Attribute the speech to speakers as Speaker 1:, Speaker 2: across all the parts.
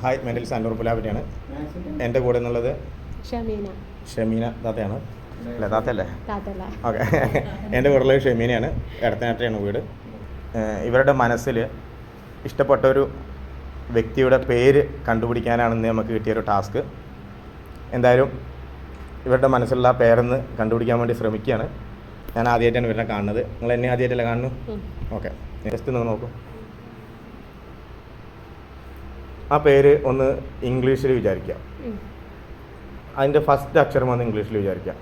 Speaker 1: Hi, mental സാൻഡൂർ പുലാപറ്റിയാണ്. എൻ്റെ കൂടെ എന്നുള്ളത് ഷമീന താത്തയാണ്. അല്ലേ, താത്തയല്ലേ? ഓക്കെ. എൻ്റെ കൂടെയുള്ളത് ഷമീനയാണ്. എടത്തനാട്ടയാണ് വീട്. ഇവരുടെ മനസ്സിൽ ഇഷ്ടപ്പെട്ട ഒരു വ്യക്തിയുടെ പേര് കണ്ടുപിടിക്കാനാണെന്ന് നമുക്ക് കിട്ടിയൊരു ടാസ്ക്. എന്തായാലും ഇവരുടെ മനസ്സിലുള്ള ആ പേരെന്ന് കണ്ടുപിടിക്കാൻ വേണ്ടി ശ്രമിക്കുകയാണ്. ഞാൻ ആദ്യമായിട്ടാണ് ഇവരെ കാണുന്നത്. നിങ്ങൾ എന്നെ ആദ്യമായിട്ടല്ലേ കാണുന്നു? ഓക്കെ, ജസ്റ്റ് നിങ്ങൾ നോക്കൂ. ആ പേര് ഒന്ന് ഇംഗ്ലീഷിൽ വിചാരിക്കാം. അതിൻ്റെ ഫസ്റ്റ് അക്ഷരം ഒന്ന് ഇംഗ്ലീഷിൽ വിചാരിക്കാം.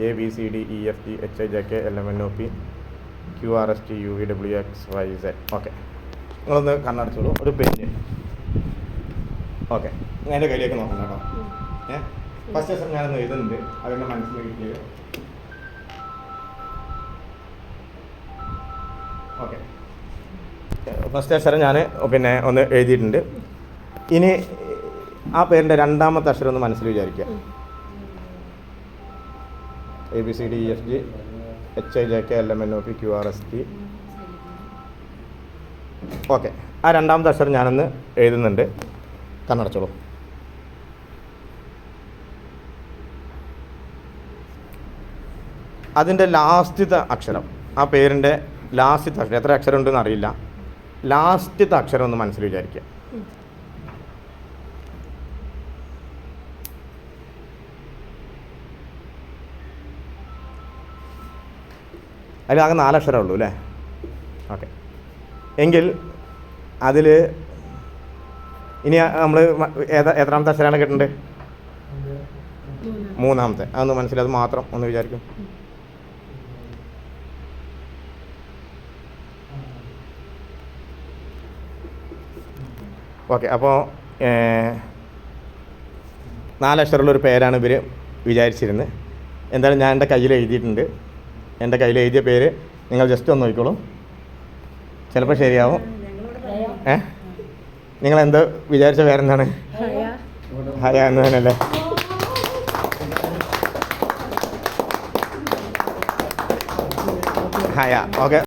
Speaker 1: ABCDEFGHIJKLMNOP QRSTUVWXYZ. ഓക്കെ, നിങ്ങളൊന്ന് കണ്ണടച്ചോളൂ. ഒരു പെന്ന്. ഓക്കെ, ഞാൻ എൻ്റെ കയ്യിലേക്ക് നോക്കണം കേട്ടോ. ഫസ്റ്റ് അക്ഷരം ഞാനൊന്ന് എഴുതുന്നുണ്ട്. അതിൻ്റെ മനസ്സിൽ കിട്ടിയത്. ഓക്കെ, ഫസ്റ്റ് അക്ഷരം ഞാൻ ഒന്ന് എഴുതിയിട്ടുണ്ട്. ഇനി ആ പേരിൻ്റെ രണ്ടാമത്തെ അക്ഷരം ഒന്ന് മനസ്സിൽ വിചാരിക്കുക. ABCDEFGHIJKLMNOP QRST. ഓക്കെ, ആ രണ്ടാമത്തെ അക്ഷരം ഞാനൊന്ന് എഴുതുന്നുണ്ട്. കണ്ണടച്ചോളൂ. അതിൻ്റെ ലാസ്റ്റത്തെ അക്ഷരം, ആ പേരിൻ്റെ ലാസ്റ്റത്തെ അക്ഷരം, എത്ര അക്ഷരം ഉണ്ടെന്ന് അറിയില്ല, ലാസ്റ്റത്തെ അക്ഷരം ഒന്ന് മനസ്സിൽ വിചാരിക്കുക. അതിലാകെ 4 അക്ഷരമേ ഉള്ളൂ അല്ലേ? ഓക്കെ, എങ്കിൽ അതിൽ ഇനി നമ്മൾ എത്രാമത്തെ അക്ഷരമാണ് കിട്ടേണ്ടത്? മൂന്നാമത്തെ. അതൊന്ന് മനസ്സിൽ, അത് മാത്രം ഒന്ന് വിചാരിക്കും. ഓക്കെ, അപ്പോൾ 4 അക്ഷരമുള്ളൊരു പേരാണ് ഇവർ വിചാരിച്ചിരുന്നത്. എന്തായാലും ഞാൻ എൻ്റെ കയ്യിൽ എഴുതിയിട്ടുണ്ട്. എൻ്റെ കയ്യിൽ എഴുതിയ പേര് നിങ്ങൾ ജസ്റ്റ് ഒന്ന് നോക്കിക്കോളൂ. ചിലപ്പോൾ ശരിയാവും. നിങ്ങളെന്ത് വിചാരിച്ച പേരെന്താണ്? ഹയ എന്ന് തന്നെയല്ലേ? ഹയ. ഓക്കെ.